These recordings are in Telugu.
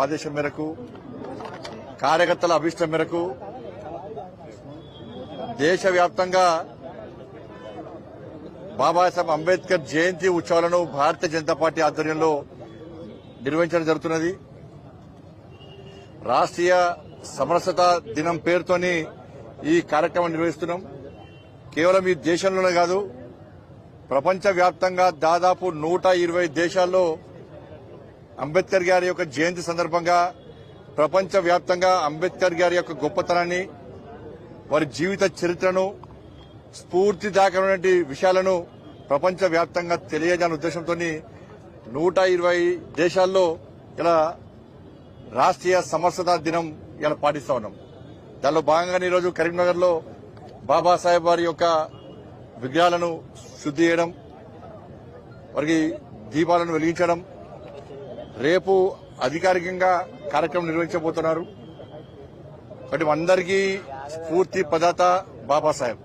ఆదేశం మేరకు కార్యకర్తల అభిష్టం మేరకు దేశవ్యాప్తంగా బాబాసాహెబ్ అంబేద్కర్ జయంతి ఉత్సవాలను భారతీయ జనతా పార్టీ ఆధ్వర్యంలో నిర్వహించడం జరుగుతున్నది. రాష్ట్రీయ సమరసత దినం పేరుతోని ఈ కార్యక్రమం నిర్వహిస్తున్నాం. కేవలం ఈ దేశంలోనే కాదు, ప్రపంచవ్యాప్తంగా దాదాపు 120 దేశాల్లో అంబేద్కర్ గారి యొక్క జయంతి సందర్భంగా ప్రపంచవ్యాప్తంగా అంబేద్కర్ గారి యొక్క గొప్పతనాన్ని, వారి జీవిత చరిత్రను, స్ఫూర్తిదాయకమైనటువంటి విషయాలను ప్రపంచవ్యాప్తంగా తెలియజేయాలనే ఉద్దేశంతో 120 దేశాల్లో ఇలా రాష్ట్రీయ సమరసత దినం ఇలా పాటిస్తా ఉన్నాం. దానిలో భాగంగానే ఈరోజు కరీంనగర్ లో బాబాసాహెబ్ వారి యొక్క విగ్రహాలను శుద్ధి చేయడం, వారికి దీపాలను వెలిగించడం, రేపు అధికారికంగా కార్యక్రమం నిర్వహించబోతున్నారు. కాబట్టి అందరికీ స్ఫూర్తి ప్రదాత బాబాసాహెబ్.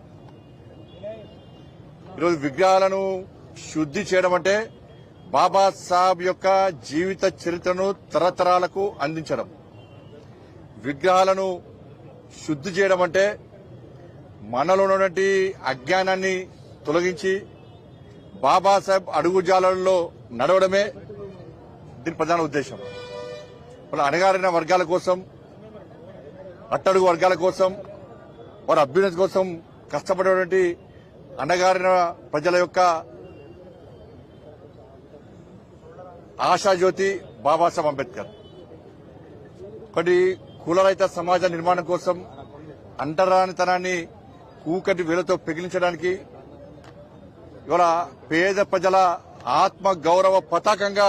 ఈరోజు విగ్రహాలను శుద్ధి చేయడం అంటే బాబాసాహెబ్ యొక్క జీవిత చరిత్రను తరతరాలకు అందించడం. విగ్రహాలను శుద్ధి చేయడం అంటే మనలో ఉన్నటువంటి అజ్ఞానాన్ని తొలగించి బాబాసాహెబ్ అడుగుజాడల్లో నడవడమే దీని ప్రధాన ఉద్దేశం. మన అణగారిన వర్గాల కోసం, అట్టడుగు వర్గాల కోసం, వారి అభ్యున్నతి కోసం కష్టపడేటువంటి అణగారిన ప్రజల యొక్క ఆశాజ్యోతి బాబాసాహెబ్ అంబేద్కర్. ఒకటి కులరహిత సమాజ నిర్మాణం కోసం, అంటరానితనాన్ని కూకటి వేలతో పెగిలించడానికి, ఇవాళ పేద ప్రజల ఆత్మ గౌరవ పతాకంగా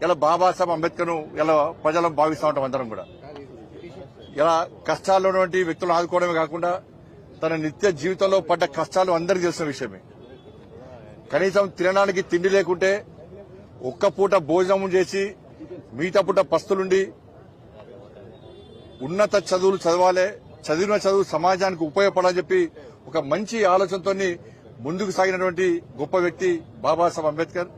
ఇలా బాబాసాహెబ్ అంబేద్కర్ ను ఇలా ప్రజలను భావిస్తూ ఉంటాం అందరం కూడా. ఇలా కష్టాల్లో ఉన్నటువంటి వ్యక్తులను ఆదుకోవడమే కాకుండా తన నిత్య జీవితంలో పడ్డ కష్టాలు అందరికీ తెలిసిన విషయమే. కనీసం తినడానికి తిండి లేకుంటే ఒక్క పూట భోజనం చేసి మిగతా పూట పస్తులుండి ఉన్నత చదువులు చదవాలి, చదివిన చదువు సమాజానికి ఉపయోగపడాలని చెప్పి ఒక మంచి ఆలోచనతో ముందుకు సాగినటువంటి గొప్ప వ్యక్తి బాబాసాహెబ్ అంబేద్కర్.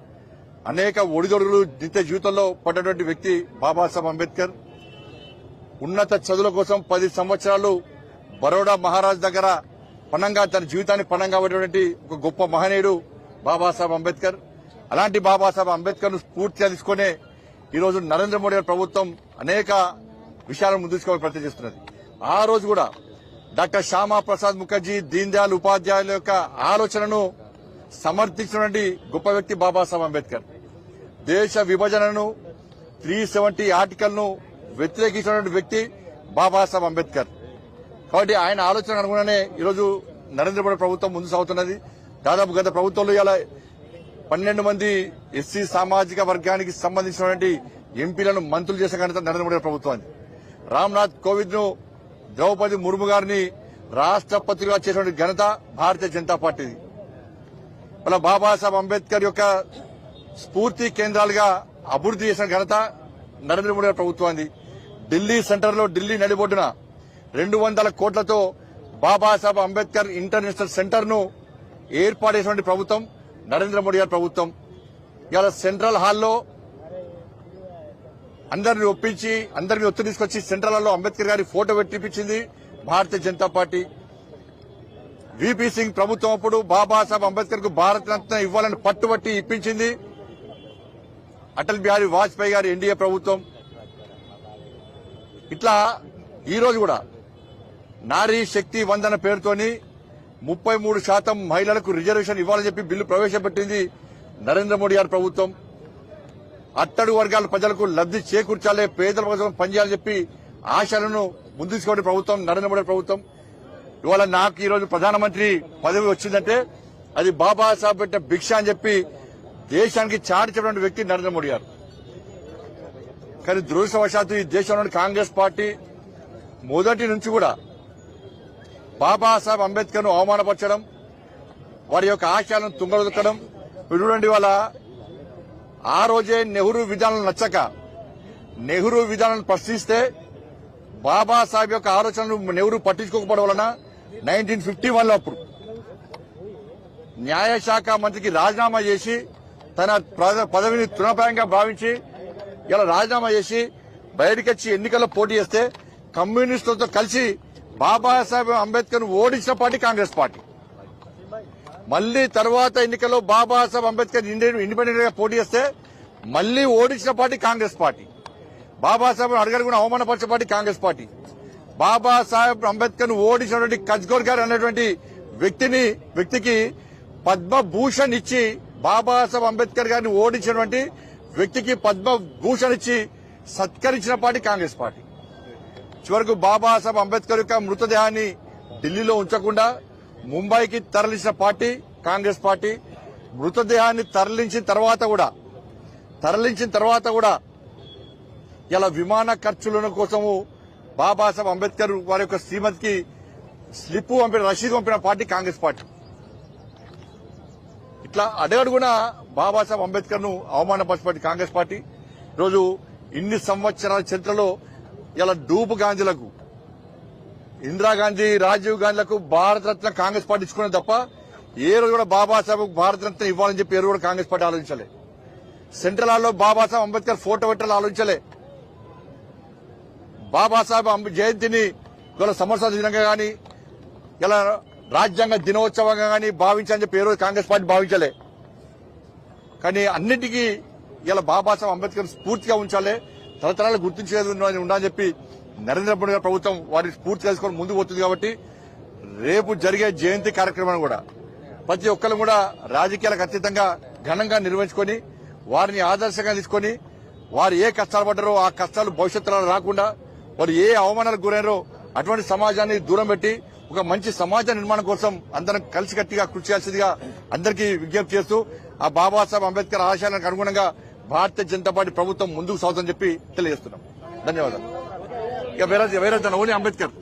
అనేక ఒడిదొడుగులు నిత్య జీవితంలో పడ్డటువంటి వ్యక్తి బాబాసాహెబ్ అంబేద్కర్. ఉన్నత చదువుల కోసం 10 సంవత్సరాలు బరోడా మహారాజ్ దగ్గర పణంగా తన జీవితాన్ని పణంగా పడినటువంటి ఒక గొప్ప మహనీయుడు బాబాసాహెబ్ అంబేద్కర్. అలాంటి బాబాసాహెబ్ అంబేద్కర్ ను స్ఫూర్తిగా తీసుకునే ఈరోజు నరేంద్ర మోడీ గారి ప్రభుత్వం అనేక విషయాలను ముందుకు తీసుకోవాలని ప్రయత్నం చేస్తున్నది. ఆ రోజు కూడా డాక్టర్ శ్యామా ప్రసాద్ ముఖర్జీ, దీన్ దయాళ్ ఉపాధ్యాయుల యొక్క ఆలోచనను సమర్థించినటువంటి గొప్ప వ్యక్తి బాబాసాహెబ్ అంబేద్కర్. దేశ విభజనను 370 ఆర్టికల్ ను వ్యతిరేకించినటువంటి వ్యక్తి బాబాసాహెబ్ అంబేద్కర్. కాబట్టి ఆయన ఆలోచన అనుగుణనే ఈరోజు నరేంద్ర మోడీ ప్రభుత్వం ముందు సాగుతున్నది. దాదాపు గత ప్రభుత్వంలో ఇలా 12 మంది ఎస్సీ సామాజిక వర్గానికి సంబంధించినటువంటి ఎంపీలను మంత్రులు చేసిన ఘనత నరేంద్ర మోడీ ప్రభుత్వాన్ని. రామ్నాథ్ కోవింద్ ను, ద్రౌపది ముర్ము గారిని రాష్ట్రపతిగా చేసినటువంటి ఘనత భారతీయ జనతా పార్టీది. మన బాబాసాహెబ్ అంబేద్కర్ యొక్క స్ఫూర్తి కేంద్రాలుగా అభివృద్ది చేసిన ఘనత నరేంద్ర మోడీ ప్రభుత్వాన్ని. ఢిల్లీ సెంటర్ లో, ఢిల్లీ నడిబొడ్డున 200 కోట్లతో బాబాసాహెబ్ అంబేద్కర్ ఇంటర్నేషనల్ సెంటర్ ను ఏర్పాటు చేసినటువంటి ప్రభుత్వం నరేంద్ర మోడీ గారి ప్రభుత్వం. ఇవాళ సెంట్రల్ హాల్లో అందరిని ఒప్పించి, అందరినీ ఒత్తిడి తీసుకొచ్చి సెంట్రల్ హాల్లో అంబేద్కర్ గారి photo పెట్టిపించింది Bharatiya Janata party. VP Singh ప్రభుత్వం అప్పుడు బాబాసాహెబ్ అంబేద్కర్ కు భారతరత్న ఇవ్వాలని పట్టుబట్టి ఇప్పించింది అటల్ బిహారీ వాజ్పేయి గారి ఎన్డీఏ ప్రభుత్వం. ఇట్లా ఈ రోజు కూడా నారీ శక్తి వందన పేరుతోని 33% మహిళలకు రిజర్వేషన్ ఇవ్వాలని చెప్పి బిల్లు ప్రవేశపెట్టింది నరేంద్ర మోడీ గారి ప్రభుత్వం. అట్టడుగు వర్గాల ప్రజలకు లబ్ది చేకూర్చాలే, పేదల కోసం పనిచేయాలని చెప్పి ఆశలను ముందుకు తీసుకునే ప్రభుత్వం నరేంద్ర మోడీ ప్రభుత్వం. ఇవాళ నాకు ఈ రోజు ప్రధానమంత్రి పదవి వచ్చిందంటే అది బాబాసాహెబ్ పెట్టిన భిక్ష అని చెప్పి దేశానికి చాటి చెప్పిన వ్యక్తి నరేంద్ర మోడీ గారు. కానీ దురదృష్టవశాత్తు ఈ దేశంలోని కాంగ్రెస్ పార్టీ మొదటి నుంచి కూడా బాబాసాహెబ్ అంబేద్కర్ ను అవమానపరచడం, వారి యొక్క ఆశయాలను తుంగదొక్కడం. చూడండి, వాళ్ళ ఆ రోజే నెహ్రూ విధానం నచ్చక నెహ్రూ విధానాలను ప్రశ్నిస్తే బాబాసాహెబ్ యొక్క ఆలోచనలు నెహ్రూ పట్టించుకోకపోవడం వలన 1951 లో అప్పుడు న్యాయశాఖ మంత్రికి రాజీనామా చేసి తన పదవిని తృణప్రాయంగా భావించి ఇలా రాజీనామా చేసి బయటకొచ్చి ఎన్నికల్లో పోటీ చేస్తే కమ్యూనిస్టులతో కలిసి బాబాసాహెబ్ అంబేద్కర్ ఓడించిన పార్టీ కాంగ్రెస్ పార్టీ. మళ్లీ తర్వాత ఎన్నికల్లో బాబాసాహెబ్ అంబేద్కర్ ఇండిపెండెంట్ గా పోటీ చేస్తే మళ్లీ ఓడించిన పార్టీ కాంగ్రెస్ పార్టీ. బాబాసాహెబ్ అడగడుగున అవమానపరిచిన పార్టీ కాంగ్రెస్ పార్టీ. బాబాసాహెబ్ అంబేద్కర్ ను ఓడించినటువంటి కజ్గోర్ గారు అనేటువంటి వ్యక్తికి పద్మభూషణ్ ఇచ్చి, బాబాసాహెబ్ అంబేద్కర్ గారిని ఓడించినటువంటి వ్యక్తికి పద్మభూషణ్ ఇచ్చి సత్కరించిన పార్టీ కాంగ్రెస్ పార్టీ. చివరకు బాబాసాహెబ్ అంబేద్కర్ యొక్క మృతదేహాన్ని ఢిల్లీలో ఉంచకుండా ముంబైకి తరలించిన పార్టీ కాంగ్రెస్ పార్టీ. మృతదేహాన్ని తరలించిన తర్వాత కూడా ఇలా విమాన ఖర్చుల కోసము బాబాసాహెబ్ అంబేద్కర్ వారి యొక్క శ్రీమతికి స్లిప్ రసీదు పంపిన పార్టీ కాంగ్రెస్ పార్టీ. ఇట్లా అడగడుగున బాబాసాహెబ్ అంబేద్కర్ ను అవమానపరిచిన పార్టీ కాంగ్రెస్ పార్టీ. ఈరోజు ఇన్ని సంవత్సరాల చరిత్రలో ఇలా డూబు గాంధీలకు, ఇందిరాగాంధీ, రాజీవ్ గాంధీలకు భారతరత్న కాంగ్రెస్ పార్టీ ఇచ్చుకున్నది తప్ప ఏ రోజు కూడా బాబాసాహెబ్ భారతరత్న ఇవ్వాలని చెప్పి ఏ రోజు కూడా కాంగ్రెస్ పార్టీ ఆలోచించలే. సెంట్రల్ హాల్లో బాబాసాహెబ్ అంబేద్కర్ ఫోటో పెట్టాలని ఆలోచించలే. బాబాసాహెబ్ జయంతిని ఇవాళ సంవత్సరాల దినంగా గానీ, ఇలా రాజ్యాంగ దినోత్సవంగా గానీ భావించాలని చెప్పి ఏ రోజు కాంగ్రెస్ పార్టీ భావించలే. కానీ అన్నింటికీ ఇలా బాబాసాహెబ్ అంబేద్కర్ స్ఫూర్తిగా ఉంచాలి, తరతరాలు గుర్తించేది ఉండాలని చెప్పి నరేంద్ర మోడీ గారి ప్రభుత్వం వారిని స్ఫూర్తి చేసుకొని ముందుకు పోతుంది. కాబట్టి రేపు జరిగే జయంతి కార్యక్రమాన్ని కూడా ప్రతి ఒక్కరు కూడా రాజకీయాలకు అతీతంగా ఘనంగా నిర్వహించుకొని వారిని ఆదర్శంగా తీసుకొని వారు ఏ కష్టాలు పడ్డారో ఆ కష్టాలు భవిష్యత్తులో రాకుండా, వారు ఏ అవమానాలకు గురైనారో అటువంటి సమాజాన్ని దూరం పెట్టి ఒక మంచి సమాజ నిర్మాణం కోసం అందరం కలిసికట్టిగా కృషి చేయాల్సిందిగా అందరికీ విజ్ఞప్తి చేస్తూ ఆ బాబాసాహెబ్ అంబేద్కర్ ఆశయాలకు అనుగుణంగా భారతీయ జనతా పార్టీ ప్రభుత్వం ముందుకు సాగుతుందని చెప్పి తెలియజేస్తున్నాం. ధన్యవాదాలు. ఇక వేరే ఓన్లీ అంబేద్కర్.